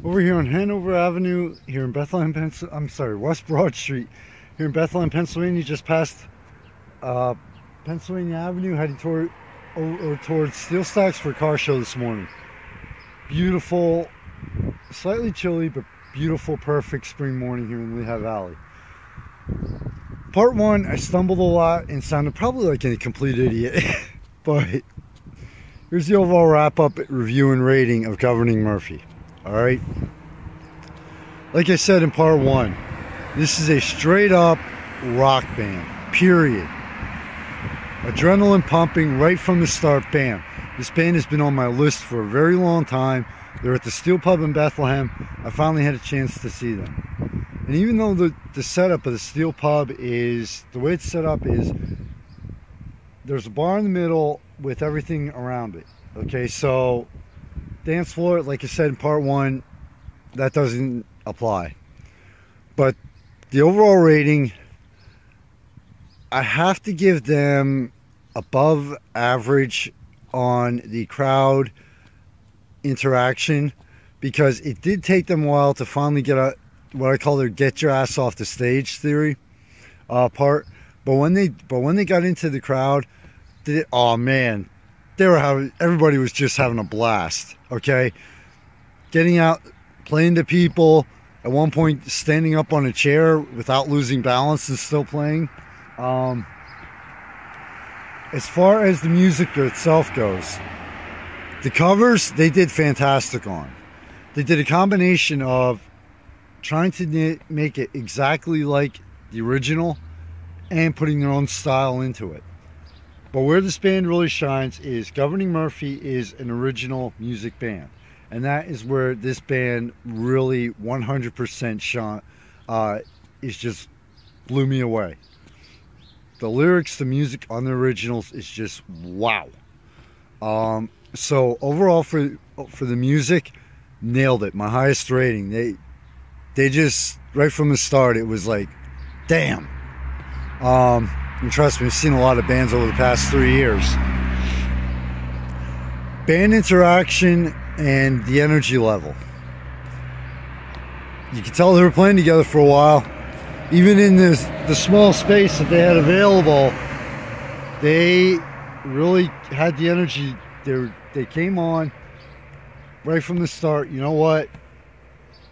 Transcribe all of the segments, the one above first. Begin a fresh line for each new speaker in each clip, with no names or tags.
Over here on Hanover Avenue, here in Bethlehem, West Broad Street, here in Bethlehem, Pennsylvania, just past Pennsylvania Avenue, heading towards Steel Stacks for a car show this morning. Beautiful, slightly chilly, but beautiful, perfect spring morning here in Lehigh Valley. Part one, I stumbled a lot and sounded probably like a complete idiot, but here's the overall wrap-up, review, and rating of Governing Murphy. Alright, like I said in part one, this is a straight up rock band, period. Adrenaline pumping right from the start, bam. This band has been on my list for a very long time. They're at the Steel Pub in Bethlehem. I finally had a chance to see them. And even though the setup of the Steel Pub is, the way it's set up is, there's a bar in the middle with everything around it. Okay, so dance floor, like I said in part one, that doesn't apply. But the overall rating, I have to give them above average on the crowd interaction, because it did take them a while to finally get what I call their get your ass off the stage theory part. But when they got into the crowd, oh man, everybody was just having a blast. Okay, getting out, playing to people, at one point standing up on a chair without losing balance and still playing. As far as the music itself goes, the covers they did fantastic on. They did a combination of trying to make it exactly like the original and putting their own style into it. But where this band really shines is Governing Murphy is an original music band. And that is where this band really 100% shone, is just blew me away. The lyrics, the music on the originals is just wow. So overall for the music, nailed it. My highest rating. They just, right from the start, it was like, damn. And trust me, I've seen a lot of bands over the past 3 years. Band interaction and the energy level. You could tell they were playing together for a while. Even in the small space that they had available, they really had the energy. They came on right from the start. You know what?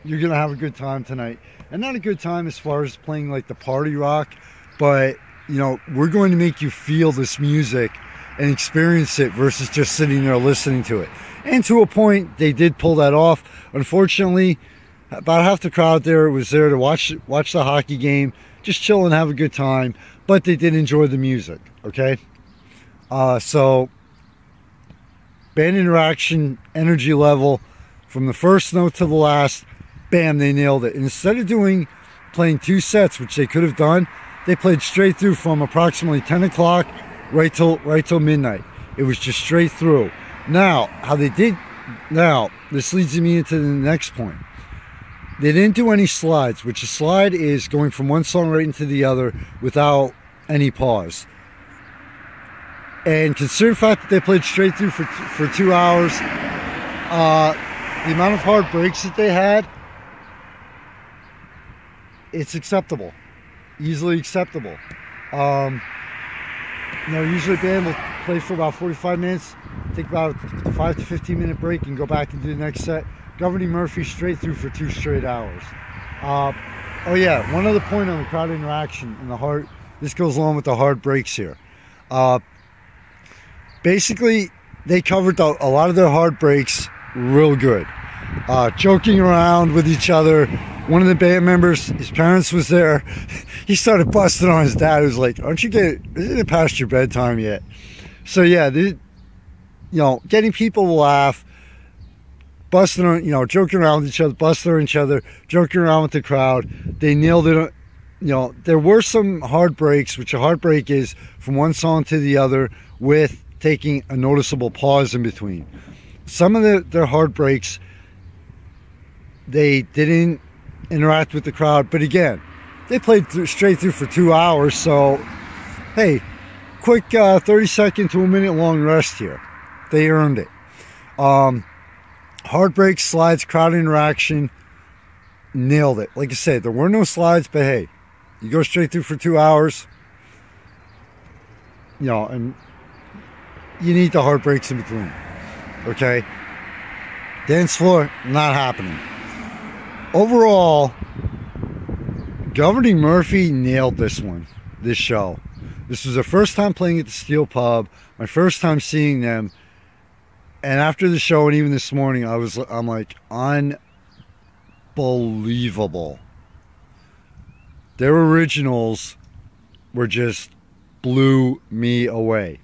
You're going to have a good time tonight. And not a good time as far as playing like the party rock, but you know, we're going to make you feel this music and experience it versus just sitting there listening to it. And to a point, they did pull that off. Unfortunately, about half the crowd there was there to watch the hockey game, just chill and have a good time, but they did enjoy the music, okay? So, band interaction, energy level, from the first note to the last, bam, they nailed it. And instead of playing two sets, which they could have done, they played straight through from approximately 10 o'clock right till midnight. It was just straight through. Now, this leads me into the next point. They didn't do any slides, which a slide is going from one song right into the other without any pause. And consider the fact that they played straight through for 2 hours, the amount of hard breaks that they had, it's acceptable. Easily acceptable. Usually a band will play for about 45 minutes, take about a 5 to 15 minute break and go back and do the next set. Governing Murphy straight through for 2 straight hours. Oh yeah, one other point on the crowd interaction and this goes along with the hard breaks here. Basically, they covered a lot of their hard breaks real good. Joking around with each other. One of the band members, his parents was there. He started busting on his dad. He was like, isn't it past your bedtime yet? So yeah, getting people to laugh, busting on, joking around with each other, busting on each other, joking around with the crowd. They nailed it. There were some hard breaks, which a hard break is from one song to the other with taking a noticeable pause in between. Some of their hard breaks, they didn't interact with the crowd, but again, they played straight through for 2 hours, so hey, quick 30-second to a minute long rest here. They earned it. Hard brakes, slides, crowd interaction, nailed it. Like I said, there were no slides, but hey, you go straight through for 2 hours, you know, and you need the hard brakes in between, okay? Dance floor, not happening. Overall, Governing Murphy nailed this show. This was the first time playing at the Steel Pub, my first time seeing them. And after the show, and even this morning, I'm like, unbelievable. Their originals were just blew me away.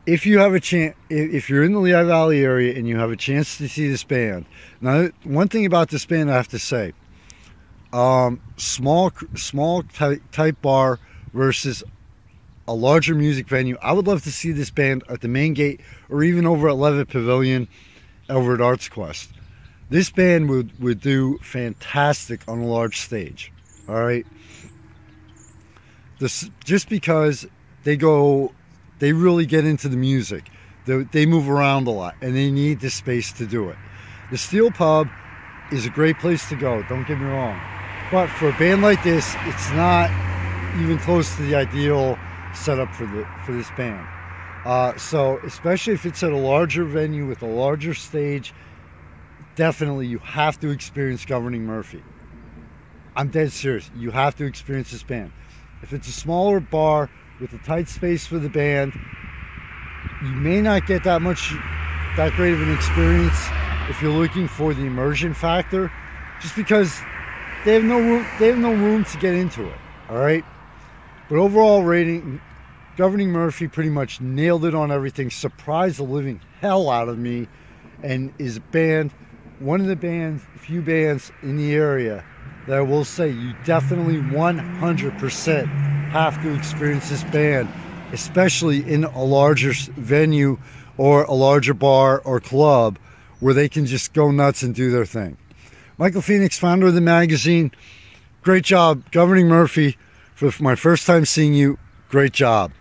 If you have a chance, if you're in the Lehigh Valley area and you have a chance to see this band, now one thing about this band I have to say, small type bar versus a larger music venue. I would love to see this band at the main gate or even over at Levitt Pavilion over at Arts Quest. This band would do fantastic on a large stage. All right, this just because they really get into the music. They move around a lot and they need the space to do it. The Steel Pub is a great place to go, don't get me wrong, but for a band like this, it's not even close to the ideal setup for this band. So especially if it's at a larger venue with a larger stage, definitely you have to experience Governing Murphy. I'm dead serious. You have to experience this band. If it's a smaller bar with a tight space for the band, you may not get that great of an experience if you're looking for the immersion factor, just because they have no room to get into it. All right, but overall rating, Governing Murphy pretty much nailed it on everything, surprised the living hell out of me, and is one of the few bands in the area that I will say you definitely 100% have to experience this band, especially in a larger venue or a larger bar or club where they can just go nuts and do their thing. Michael Phoenix, founder of the magazine. Great job, Governing Murphy. For my first time seeing you, great job.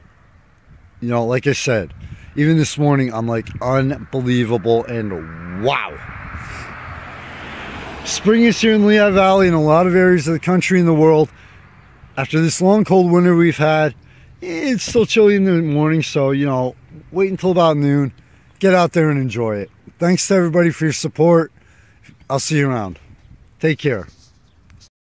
You know, like I said, even this morning, I'm like, unbelievable and wow. Spring is here in the Lehigh Valley and a lot of areas of the country and the world. After this long, cold winter we've had, it's still chilly in the morning, so, you know, wait until about noon. Get out there and enjoy it. Thanks to everybody for your support. I'll see you around. Take care.